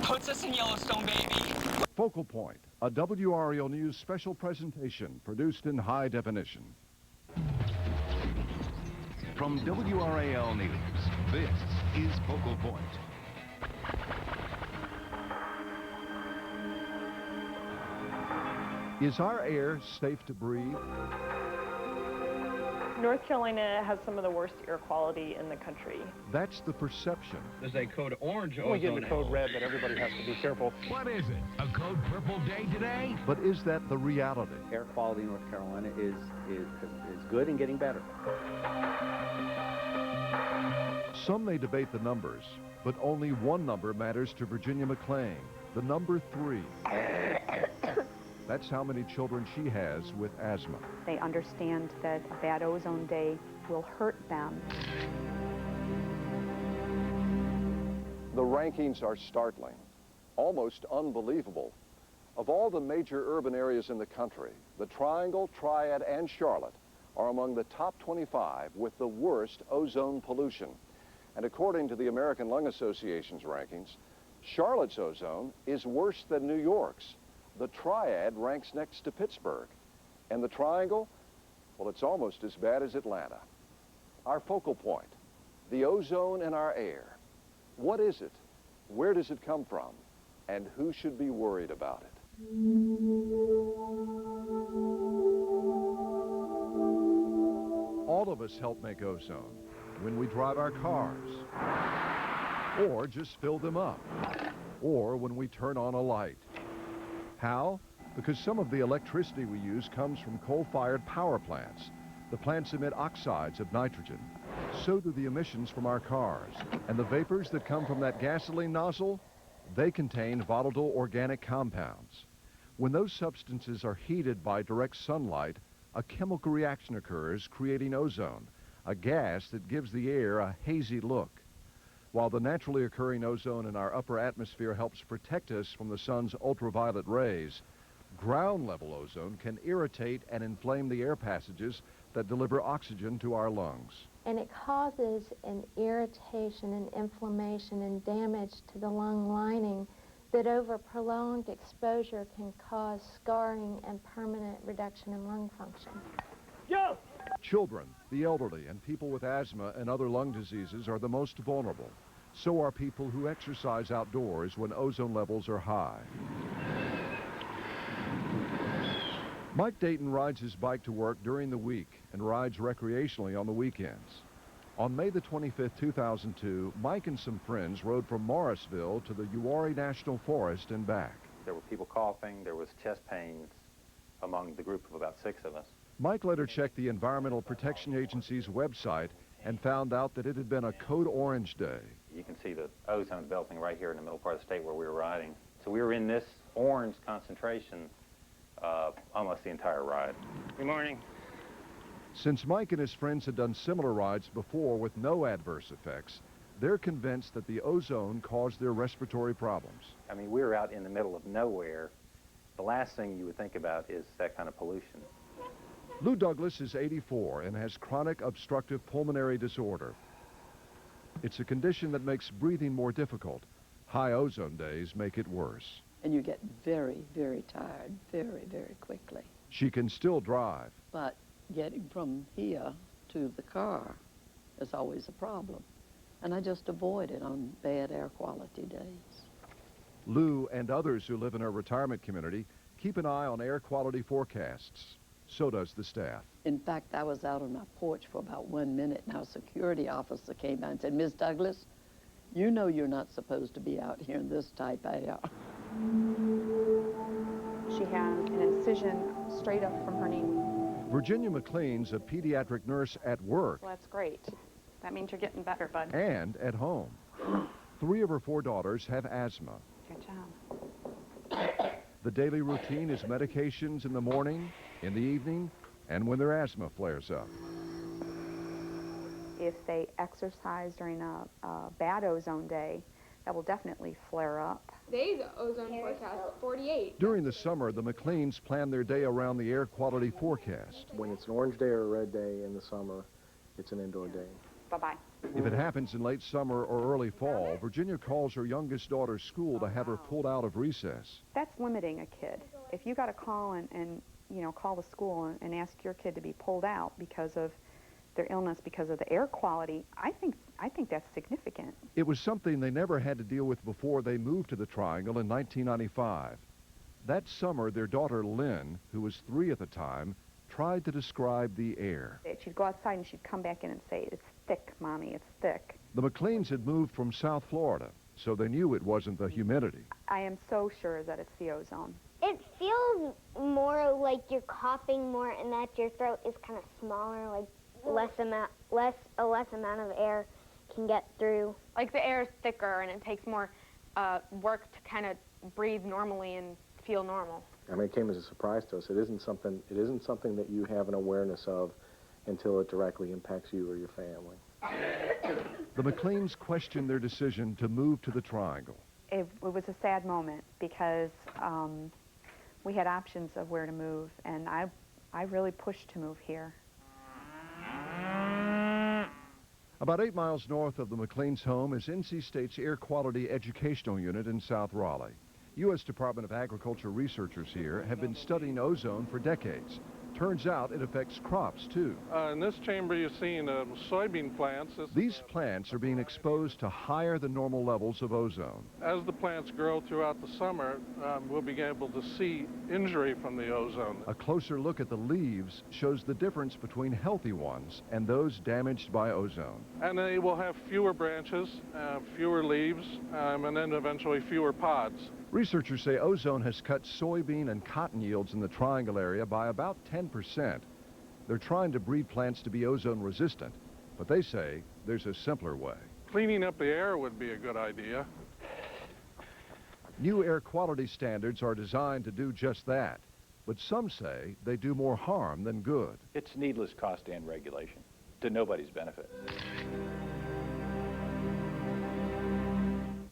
Puts us in Yellowstone, baby. Focal Point, a WRAL News special presentation produced in high definition. From WRAL News, this is Focal Point. Is our air safe to breathe? North Carolina has some of the worst air quality in the country. That's the perception. There's a code orange ozone. We give the code red, but everybody has to be careful. What is it? A code purple day today? But is that the reality? Air quality in North Carolina is good and getting better. Some may debate the numbers, but only one number matters to Virginia McLean, the number 3. That's how many children she has with asthma. They understand that a bad ozone day will hurt them. The rankings are startling, almost unbelievable. Of all the major urban areas in the country, the Triangle, Triad, and Charlotte are among the top 25 with the worst ozone pollution. And according to the American Lung Association's rankings, Charlotte's ozone is worse than New York's. The Triad ranks next to Pittsburgh. And the Triangle, well, it's almost as bad as Atlanta. Our focal point, the ozone in our air. What is it? Where does it come from? And who should be worried about it? All of us help make ozone when we drive our cars, or just fill them up, or when we turn on a light. How? Because some of the electricity we use comes from coal-fired power plants. The plants emit oxides of nitrogen. So do the emissions from our cars. And the vapors that come from that gasoline nozzle, they contain volatile organic compounds. When those substances are heated by direct sunlight, a chemical reaction occurs, creating ozone, a gas that gives the air a hazy look. While the naturally occurring ozone in our upper atmosphere helps protect us from the sun's ultraviolet rays, ground-level ozone can irritate and inflame the air passages that deliver oxygen to our lungs. And it causes an irritation and inflammation and damage to the lung lining that over prolonged exposure can cause scarring and permanent reduction in lung function. Go! Children, the elderly, and people with asthma and other lung diseases are the most vulnerable. So are people who exercise outdoors when ozone levels are high. Mike Dayton rides his bike to work during the week and rides recreationally on the weekends. On May the 25th, 2002, Mike and some friends rode from Morrisville to the Uwharrie National Forest and back. There were people coughing, there was chest pains among the group of about 6 of us. Mike later checked the Environmental Protection Agency's website and found out that it had been a code orange day. You can see the ozone developing right here in the middle part of the state where we were riding. So we were in this orange concentration almost the entire ride. Good morning. Since Mike and his friends had done similar rides before with no adverse effects, they're convinced that the ozone caused their respiratory problems. I mean, we were out in the middle of nowhere. The last thing you would think about is that kind of pollution. Lou Douglas is 84 and has chronic obstructive pulmonary disorder. It's a condition that makes breathing more difficult. High ozone days make it worse. And you get very, very tired very, very quickly. She can still drive. But getting from here to the car is always a problem. And I just avoid it on bad air quality days. Lou and others who live in her retirement community keep an eye on air quality forecasts. So does the staff. In fact, I was out on my porch for about 1 minute, and our security officer came by and said, "Miss Douglas, you know you're not supposed to be out here in this type of air." She has an incision straight up from her knee. Virginia McLean's a pediatric nurse at work. So that's great. That means you're getting better, bud. And at home. 3 of her 4 daughters have asthma. Good job. The daily routine is medications in the morning, in the evening, and when their asthma flares up. If they exercise during a bad ozone day, that will definitely flare up. Today's ozone forecast is 48. During the summer, the McLeans plan their day around the air quality forecast. When it's an orange day or a red day in the summer, it's an indoor day. Bye-bye. If it happens in late summer or early fall, Virginia calls her youngest daughter's school to have her pulled out of recess. That's limiting a kid. If you got to call and you know, call the school and ask your kid to be pulled out because of their illness, because of the air quality, I think that's significant. It was something they never had to deal with before they moved to the Triangle in 1995. That summer, their daughter Lynn, who was 3 at the time, tried to describe the air. She'd go outside and she'd come back in and say, "It's thick, Mommy, it's thick." The McLeans had moved from South Florida, so they knew it wasn't the humidity. I am so sure that it's the ozone. It feels more like you're coughing more and that your throat is kind of smaller, like a less amount of air can get through. Like the air is thicker and it takes more work to kind of breathe normally and feel normal. I mean, it came as a surprise to us. It isn't something that you have an awareness of until it directly impacts you or your family. The McLeans questioned their decision to move to the Triangle. It was a sad moment because we had options of where to move, and I really pushed to move here. About 8 miles north of the McLeans' home is NC State's Air Quality Educational Unit in South Raleigh. U.S. Department of Agriculture researchers here have been studying ozone for decades. Turns out it affects crops, too. In this chamber, you're seeing soybean plants. These plants are being exposed to higher than normal levels of ozone. As the plants grow throughout the summer, we'll be able to see injury from the ozone. A closer look at the leaves shows the difference between healthy ones and those damaged by ozone. And they will have fewer branches, fewer leaves, and then eventually fewer pods. Researchers say ozone has cut soybean and cotton yields in the Triangle area by about 10%. They're trying to breed plants to be ozone resistant, but they say there's a simpler way. Cleaning up the air would be a good idea. New air quality standards are designed to do just that, but some say they do more harm than good. It's needless cost and regulation to nobody's benefit.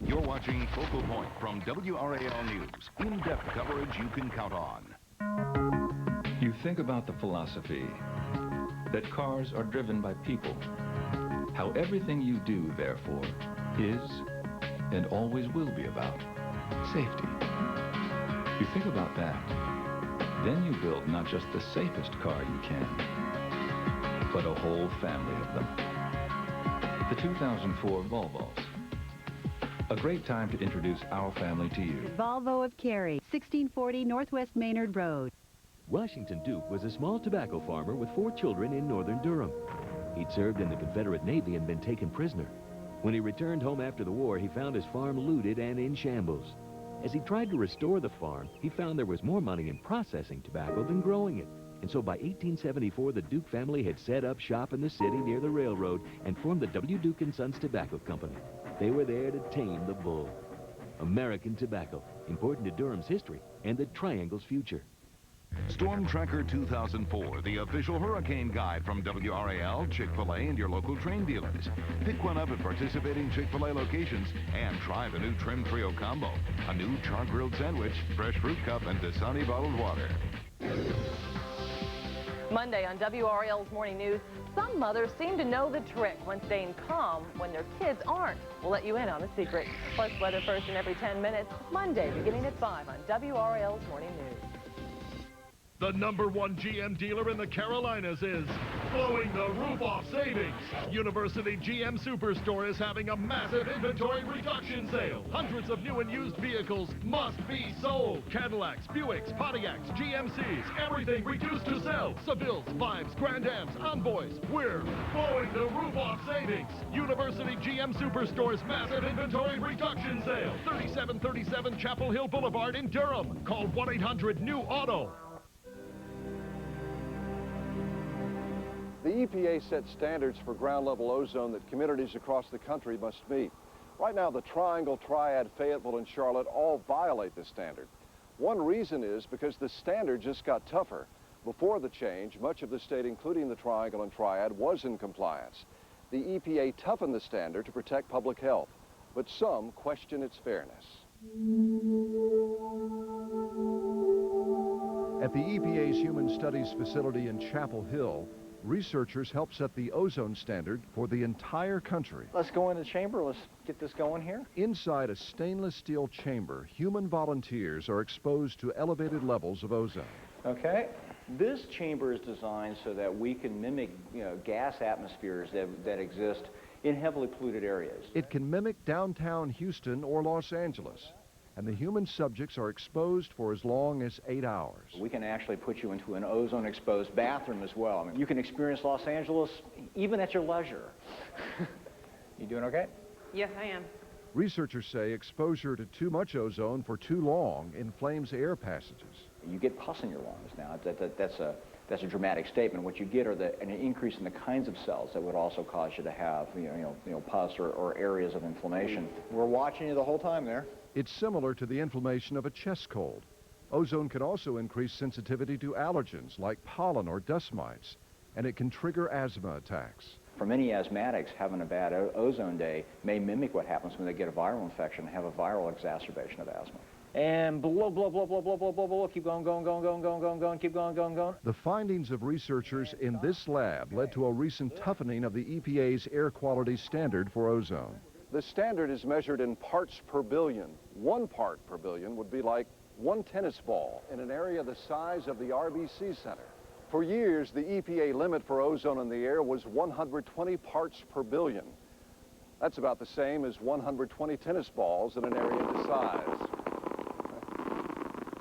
You're watching Focal Point from WRAL News. In-depth coverage you can count on. You think about the philosophy that cars are driven by people. How everything you do, therefore, is and always will be about safety. You think about that, then you build not just the safest car you can, but a whole family of them. The 2004 Volvos. A great time to introduce our family to you. Volvo of Cary, 1640 Northwest Maynard Road. Washington Duke was a small tobacco farmer with 4 children in northern Durham. He'd served in the Confederate Navy and been taken prisoner. When he returned home after the war, he found his farm looted and in shambles. As he tried to restore the farm, he found there was more money in processing tobacco than growing it. And so by 1874, the Duke family had set up shop in the city near the railroad and formed the W. Duke & Sons Tobacco Company. They were there to tame the bull. American tobacco, important to Durham's history and the Triangle's future. Storm Tracker 2004, the official hurricane guide from WRAL, Chick-fil-A, and your local train dealers. Pick one up at participating Chick-fil-A locations and try the new Trim Trio Combo. A new char-grilled sandwich, fresh fruit cup, and Dasani bottled water. Monday on WRAL's Morning News, some mothers seem to know the trick when staying calm when their kids aren't. We'll let you in on the secret. Plus, weather first in every 10 minutes, Monday beginning at 5 on WRAL's Morning News. The #1 GM dealer in the Carolinas is blowing the roof off savings. University GM Superstore is having a massive inventory reduction sale. Hundreds of new and used vehicles must be sold. Cadillacs, Buicks, Pontiacs, GMCs, everything reduced to sell. Sevilles, Vives, Grand Ams, Envoys. We're blowing the roof off savings. University GM Superstore's massive inventory reduction sale. 3737 Chapel Hill Boulevard in Durham. Call 1-800-NEW-AUTO. The EPA sets standards for ground-level ozone that communities across the country must meet. Right now, the Triangle, Triad, Fayetteville, and Charlotte all violate this standard. One reason is because the standard just got tougher. Before the change, much of the state, including the Triangle and Triad, was in compliance. The EPA toughened the standard to protect public health, but some question its fairness. At the EPA's Human Studies facility in Chapel Hill, Researchers help set the ozone standard for the entire country. Let's go in the chamber. Let's get this going here. Inside a stainless steel chamber, human volunteers are exposed to elevated levels of ozone. Okay. This chamber is designed so that we can mimic, gas atmospheres that exist in heavily polluted areas. It can mimic downtown Houston or Los Angeles, and the human subjects are exposed for as long as 8 hours. We can actually put you into an ozone-exposed bathroom as well. I mean, you can experience Los Angeles even at your leisure. You doing okay? Yes, I am. Researchers say exposure to too much ozone for too long inflames air passages. You get pus in your lungs now. That's a dramatic statement. What you get are an increase in the kinds of cells that would also cause you to have pus or areas of inflammation. We're watching you the whole time there. It's similar to the inflammation of a chest cold. Ozone can also increase sensitivity to allergens like pollen or dust mites, and it can trigger asthma attacks. For many asthmatics, having a bad ozone day may mimic what happens when they get a viral infection and have a viral exacerbation of asthma. And blow, blow, blow, blow, blow, blow, blow, blow, keep going, going, going, going, going, going, going, keep going, going, going. The findings of researchers in this lab led to a recent toughening of the EPA's air quality standard for ozone. The standard is measured in parts per billion. 1 part per billion would be like 1 tennis ball in an area the size of the RBC Center. For years, the EPA limit for ozone in the air was 120 parts per billion. That's about the same as 120 tennis balls in an area this size.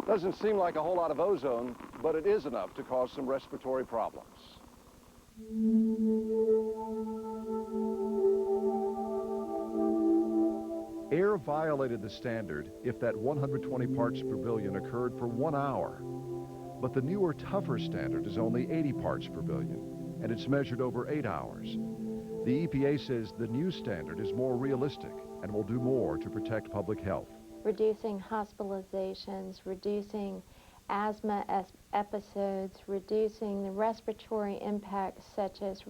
Doesn't seem like a whole lot of ozone, but it is enough to cause some respiratory problems. Air violated the standard if that 120 parts per billion occurred for 1 hour. But the newer, tougher standard is only 80 parts per billion, and it's measured over 8 hours. The EPA says the new standard is more realistic and will do more to protect public health. Reducing hospitalizations, reducing asthma episodes, reducing the respiratory impacts such as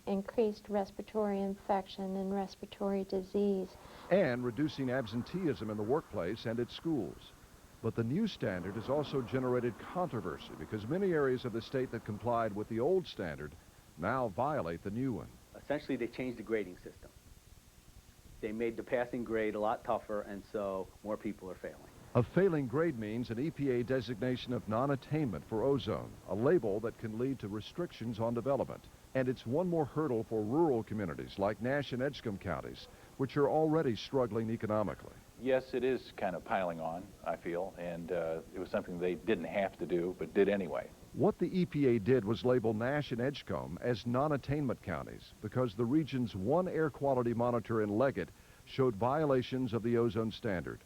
increased respiratory infection and respiratory disease. And reducing absenteeism in the workplace and at schools. But the new standard has also generated controversy because many areas of the state that complied with the old standard now violate the new one. Essentially, they changed the grading system. They made the passing grade a lot tougher, and so more people are failing. A failing grade means an EPA designation of non-attainment for ozone, a label that can lead to restrictions on development. And it's one more hurdle for rural communities like Nash and Edgecombe counties, which are already struggling economically. Yes, it is kind of piling on, I feel, and it was something they didn't have to do, but did anyway. What the EPA did was label Nash and Edgecombe as non-attainment counties because the region's one air quality monitor in Leggett showed violations of the ozone standard.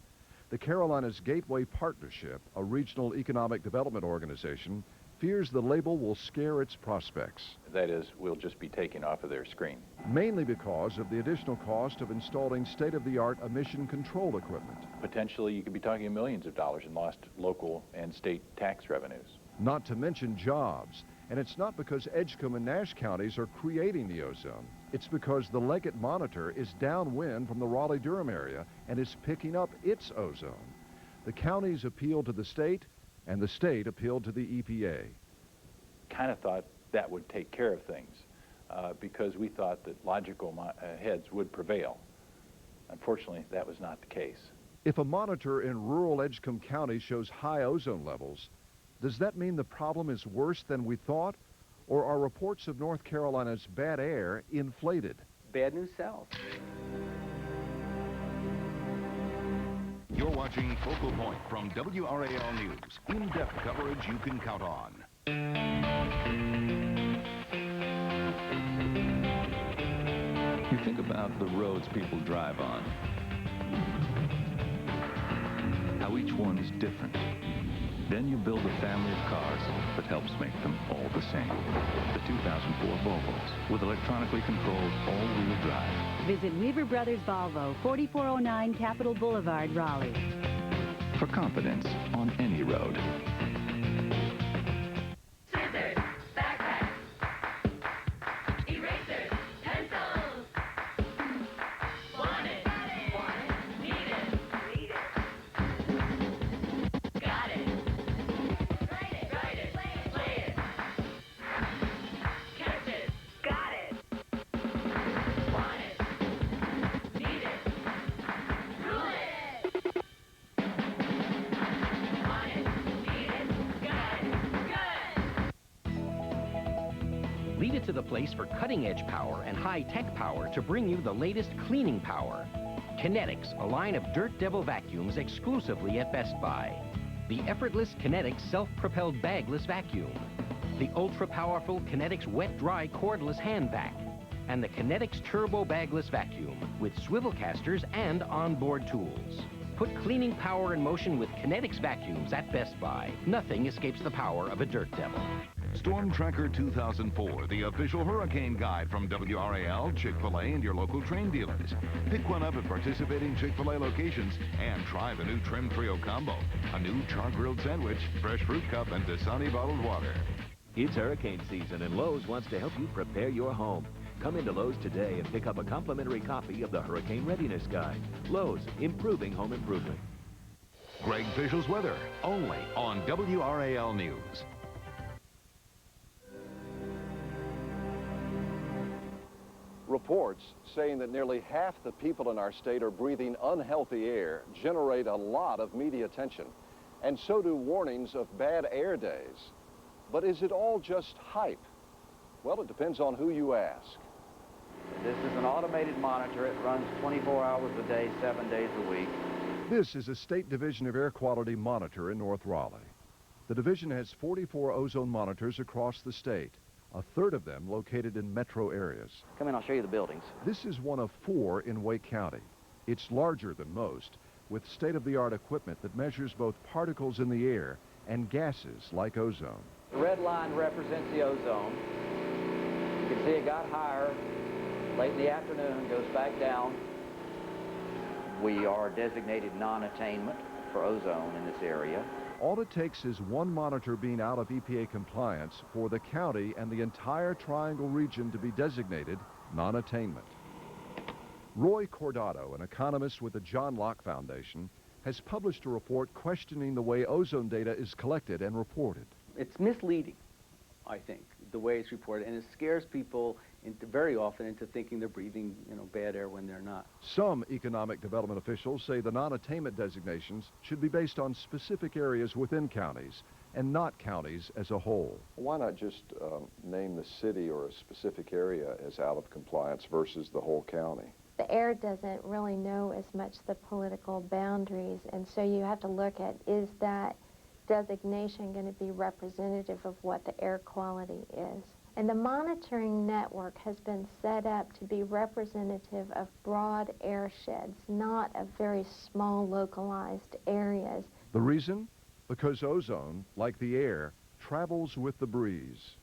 The Carolinas Gateway Partnership, a regional economic development organization, fears the label will scare its prospects. That is, we'll just be taken off of their screen. Mainly because of the additional cost of installing state-of-the-art emission control equipment. Potentially, you could be talking millions of dollars in lost local and state tax revenues. Not to mention jobs. And it's not because Edgecombe and Nash counties are creating the ozone. It's because the Leggett monitor is downwind from the Raleigh-Durham area and is picking up its ozone. The counties appealed to the state, and the state appealed to the EPA. Kind of thought that would take care of things because we thought that logical heads would prevail. Unfortunately, that was not the case. If a monitor in rural Edgecombe County shows high ozone levels, does that mean the problem is worse than we thought? Or are reports of North Carolina's bad air inflated? Bad news sells. You're watching Focal Point from WRAL News. In-depth coverage you can count on. You think about the roads people drive on. How each one is different. Then you build a family of cars that helps make them all the same. The 2004 Volvos with electronically controlled all-wheel drive. Visit Weaver Brothers Volvo, 4409 Capitol Boulevard, Raleigh. For confidence on any road. Scissors, backpacks, erasers, pencils. Want it, need it, got it. Write it, play it, catch it. to the place for cutting-edge power and high-tech power to bring you the latest cleaning power. Kinetics, a line of Dirt Devil vacuums exclusively at Best Buy. The effortless Kinetics self-propelled bagless vacuum. The ultra-powerful Kinetics wet-dry cordless hand vac. And the Kinetics turbo bagless vacuum with swivel casters and onboard tools. Put cleaning power in motion with Kinetics vacuums at Best Buy. Nothing escapes the power of a Dirt Devil. Storm Tracker 2004, the official hurricane guide from WRAL, Chick-fil-A, and your local train dealers. Pick one up at participating Chick-fil-A locations and try the new Trim Trio Combo. A new char-grilled sandwich, fresh fruit cup, and Dasani bottled water. It's hurricane season, and Lowe's wants to help you prepare your home. Come into Lowe's today and pick up a complimentary copy of the Hurricane Readiness Guide. Lowe's, improving home improvement. Greg Fischel's weather, only on WRAL News. Reports saying that nearly half the people in our state are breathing unhealthy air generate a lot of media attention, and so do warnings of bad air days. But is it all just hype? Well, it depends on who you ask. This is an automated monitor. It runs 24 hours a day, 7 days a week. This is a State Division of Air Quality Monitor in North Raleigh. The division has 44 ozone monitors across the state, a third of them located in metro areas. Come in, I'll show you the buildings. This is one of 4 in Wake County. It's larger than most, with state-of-the-art equipment that measures both particles in the air and gases like ozone. The red line represents the ozone. You can see it got higher late in the afternoon, goes back down. We are designated non-attainment for ozone in this area. All it takes is one monitor being out of EPA compliance for the county and the entire Triangle region to be designated non-attainment. Roy Cordato, an economist with the John Locke Foundation, has published a report questioning the way ozone data is collected and reported. It's misleading, I think, the way it's reported, and it scares people very often into thinking they're breathing, bad air when they're not. Some economic development officials say the non-attainment designations should be based on specific areas within counties and not counties as a whole. Why not just name the city or a specific area as out of compliance versus the whole county? The air doesn't really know as much the political boundaries, and so you have to look at, is that designation going to be representative of what the air quality is? And the monitoring network has been set up to be representative of broad airsheds, not of very small localized areas. The reason? Because ozone, like the air, travels with the breeze.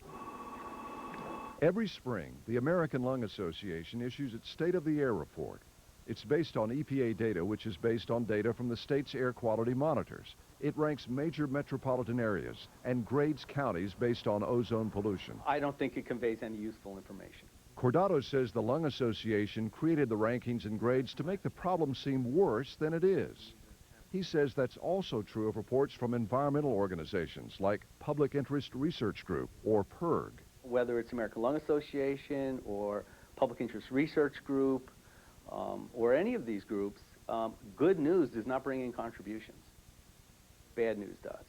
Every spring, the American Lung Association issues its State of the Air report. It's based on EPA data, which is based on data from the state's air quality monitors. It ranks major metropolitan areas and grades counties based on ozone pollution. I don't think it conveys any useful information. Cordato says the Lung Association created the rankings and grades to make the problem seem worse than it is. He says that's also true of reports from environmental organizations like Public Interest Research Group, or PIRG. Whether it's American Lung Association or Public Interest Research Group or any of these groups, good news does not bring in contributions. Bad news does.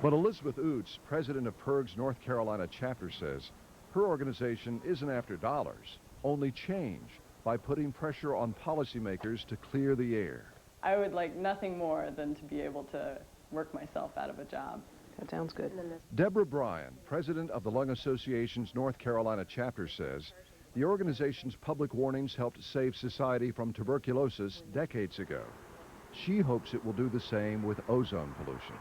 But Elizabeth Oots, president of PIRG's North Carolina chapter, says her organization isn't after dollars, only change by putting pressure on policymakers to clear the air. I would like nothing more than to be able to work myself out of a job. That sounds good. Deborah Bryan, president of the Lung Association's North Carolina chapter, says the organization's public warnings helped save society from tuberculosis decades ago. She hopes it will do the same with ozone pollution.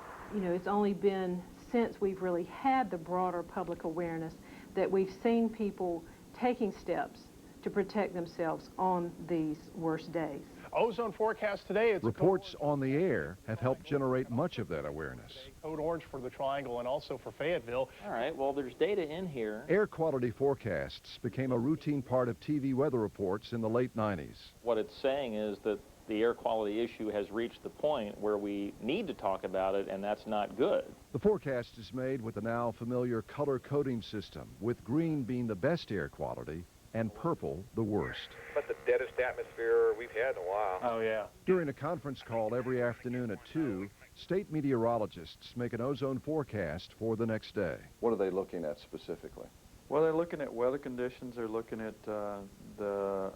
It's only been since we've really had the broader public awareness that we've seen people taking steps to protect themselves on these worst days. Ozone forecast today, it's reports on the air have helped generate much of that awareness. Code orange for the Triangle and also for Fayetteville. All right, well, there's data in here. Air quality forecasts became a routine part of TV weather reports in the late 90s. What it's saying is that the air quality issue has reached the point where we need to talk about it, and that's not good. The forecast is made with the now familiar color coding system, with green being the best air quality and purple the worst. But the deadest atmosphere we've had in a while. Oh, yeah. During a conference call every afternoon at 2, state meteorologists make an ozone forecast for the next day. What are they looking at specifically? Well, they're looking at weather conditions. They're looking at the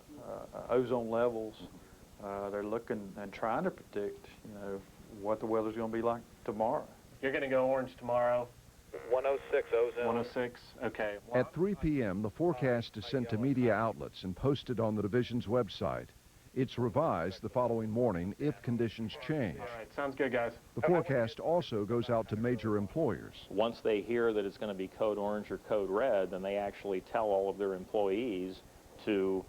ozone levels. They're looking and trying to predict, what the weather's going to be like tomorrow. You're going to go orange tomorrow? 106 ozone. 106, okay. At 3 p.m., the forecast is sent to media outlets and posted on the division's website. It's revised the following morning if conditions change. All right, sounds good, guys. The forecast also goes out to major employers. Once they hear that it's going to be code orange or code red, then they actually tell all of their employees to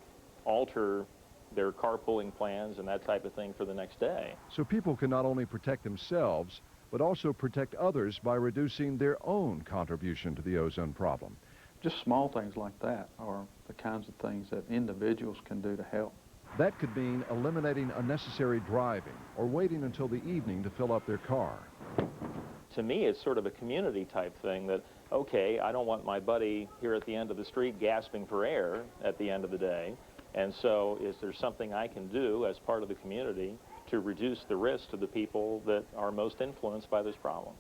alter their carpooling plans and that type of thing for the next day. So people can not only protect themselves, but also protect others by reducing their own contribution to the ozone problem. Just small things like that are the kinds of things that individuals can do to help. That could mean eliminating unnecessary driving or waiting until the evening to fill up their car. To me, it's sort of a community type thing that, okay, I don't want my buddy here at the end of the street gasping for air at the end of the day. And so is there something I can do as part of the community to reduce the risk to the people that are most influenced by this problem?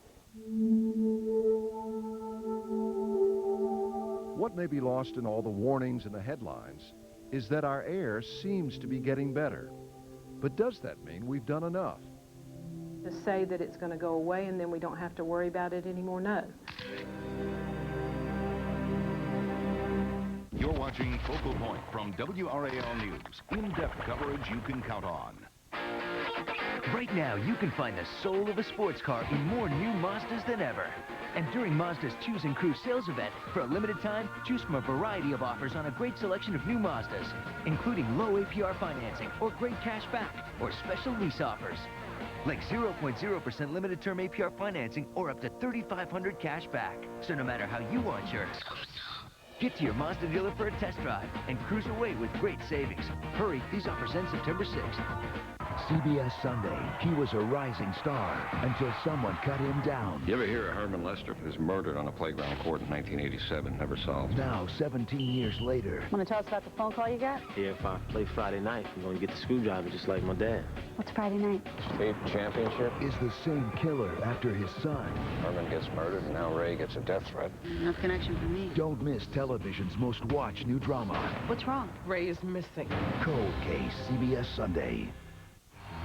What may be lost in all the warnings and the headlines is that our air seems to be getting better. But does that mean we've done enough? To say that it's going to go away and then we don't have to worry about it anymore, no. You're watching Focal Point from WRAL News. In-depth coverage you can count on. Right now, you can find the soul of a sports car in more new Mazdas than ever. And during Mazda's Choose and Cruise sales event, for a limited time, choose from a variety of offers on a great selection of new Mazdas, including low APR financing or great cash back or special lease offers. Like 0.0% limited term APR financing or up to $3,500 cash back. So no matter how you want yours, get to your Mazda dealer for a test drive and cruise away with great savings. Hurry, these offers end September 6th. CBS Sunday, he was a rising star until someone cut him down. You ever hear of Herman Lester? He was murdered on a playground court in 1987, never solved. Now, 17 years later. Want to tell us about the phone call you got? Yeah, if I play Friday night, I'm going to get the screwdriver just like my dad. What's Friday night? State championship. Is the same killer after his son. Herman gets murdered, and now Ray gets a death threat. Enough connection for me. Don't miss television's most watched new drama. What's wrong? Ray is missing. Cold Case, CBS Sunday.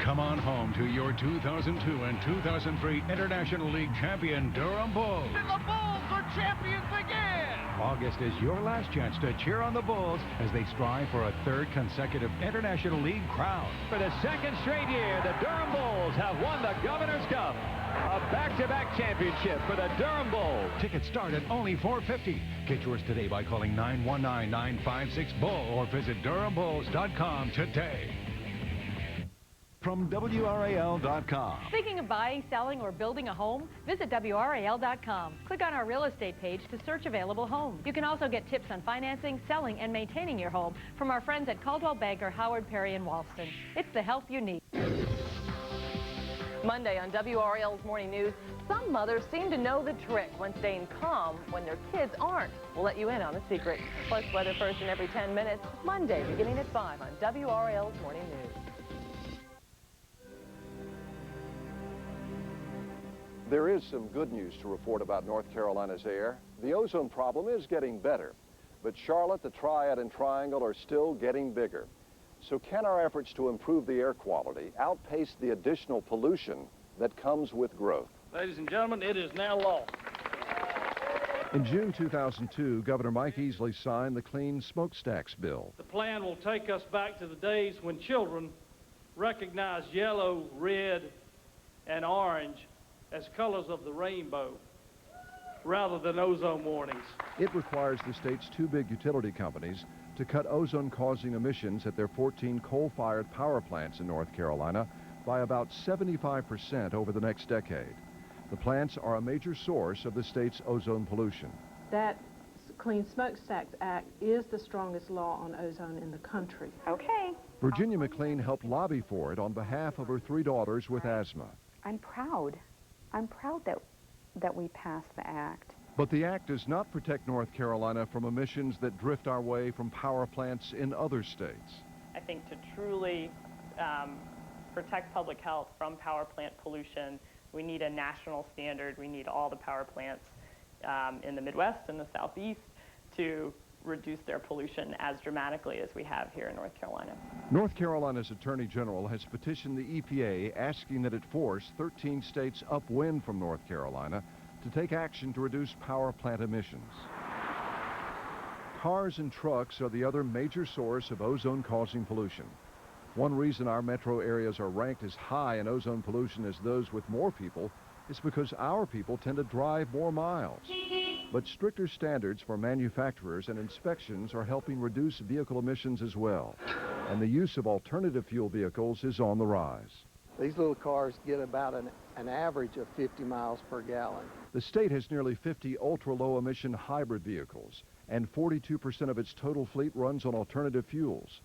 Come on home to your 2002 and 2003 International League champion Durham Bulls. And the Bulls are champions again! August is your last chance to cheer on the Bulls as they strive for a third consecutive International League crown. For the second straight year, the Durham Bulls have won the Governor's Cup. A back-to-back championship for the Durham Bulls. Tickets start at only $4.50. Get yours today by calling 919-956-BULL or visit DurhamBulls.com today. From WRAL.com. Thinking of buying, selling, or building a home? Visit WRAL.com. Click on our real estate page to search available homes. You can also get tips on financing, selling, and maintaining your home from our friends at Coldwell Banker, Howard Perry, and Walston. It's the help you need. Monday on WRAL's Morning News, some mothers seem to know the trick when staying calm when their kids aren't. We'll let you in on the secret. Plus weather first in every 10 minutes, Monday beginning at 5 on WRAL's Morning News. There is some good news to report about North Carolina's air. The ozone problem is getting better, but Charlotte, the Triad, and Triangle are still getting bigger. So can our efforts to improve the air quality outpace the additional pollution that comes with growth? Ladies and gentlemen, it is now law. In June 2002, Governor Mike Easley signed the Clean Smokestacks bill. The plan will take us back to the days when children recognized yellow, red, and orange as colors of the rainbow rather than ozone warnings. It requires the state's two big utility companies to cut ozone-causing emissions at their 14 coal-fired power plants in North Carolina by about 75% over the next decade. The plants are a major source of the state's ozone pollution. That Clean Smokestacks Act is the strongest law on ozone in the country. Okay. Virginia McLean helped lobby for it on behalf of her 3 daughters with asthma. I'm proud. I'm proud that we passed the act. But the act does not protect North Carolina from emissions that drift our way from power plants in other states. I think to truly protect public health from power plant pollution, we need a national standard. We need all the power plants in the Midwest and the Southeast to reduce their pollution as dramatically as we have here in North Carolina. North Carolina's Attorney General has petitioned the EPA asking that it force 13 states upwind from North Carolina to take action to reduce power plant emissions. Cars and trucks are the other major source of ozone-causing pollution. One reason our metro areas are ranked as high in ozone pollution as those with more people is because our people tend to drive more miles. But stricter standards for manufacturers and inspections are helping reduce vehicle emissions as well. And the use of alternative fuel vehicles is on the rise. These little cars get about an average of 50 miles per gallon. The state has nearly 50 ultra-low emission hybrid vehicles, and 42% of its total fleet runs on alternative fuels.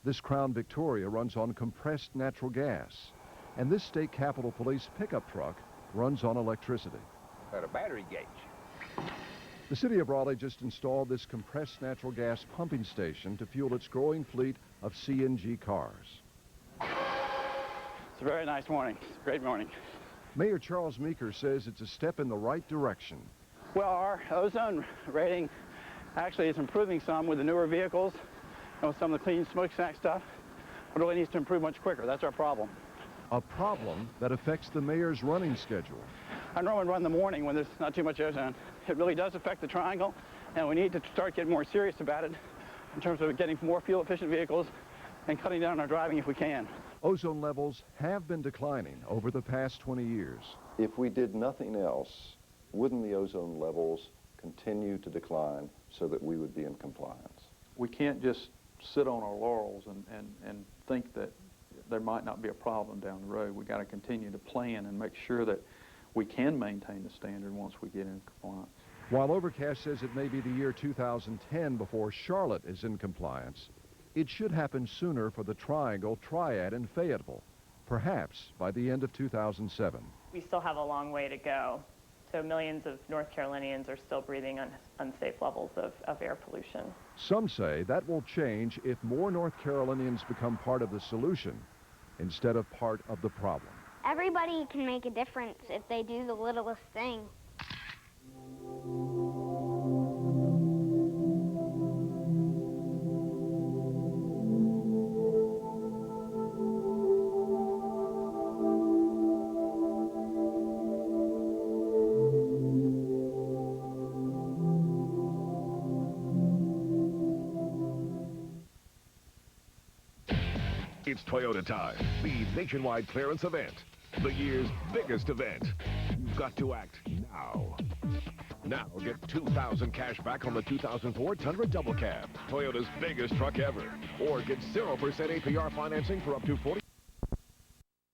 This Crown Victoria runs on compressed natural gas, and this state Capitol Police pickup truck runs on electricity. Got a battery gauge. The city of Raleigh just installed this compressed natural gas pumping station to fuel its growing fleet of CNG cars. It's a very nice morning. It's a great morning. Mayor Charles Meeker says it's a step in the right direction. Well, our ozone rating actually is improving some with the newer vehicles and with some of the clean smokestack stuff. It really needs to improve much quicker. That's our problem. A problem that affects the mayor's running schedule. I normally run in the morning when there's not too much ozone. It really does affect the triangle, and we need to start getting more serious about it in terms of getting more fuel-efficient vehicles and cutting down our driving if we can. Ozone levels have been declining over the past 20 years. If we did nothing else, wouldn't the ozone levels continue to decline so that we would be in compliance? We can't just sit on our laurels and think that there might not be a problem down the road. We've got to continue to plan and make sure that we can maintain the standard once we get in compliance. While Overcast says it may be the year 2010 before Charlotte is in compliance, it should happen sooner for the Triangle, Triad, and Fayetteville, perhaps by the end of 2007. We still have a long way to go. So millions of North Carolinians are still breathing unsafe levels of air pollution. Some say that will change if more North Carolinians become part of the solution instead of part of the problem. Everybody can make a difference if they do the littlest thing. It's Toyota time, the nationwide clearance event, the year's biggest event. You've got to act now. Now get $2,000 cash back on the 2004 Tundra Double Cab, Toyota's biggest truck ever. Or get 0% APR financing for up to 40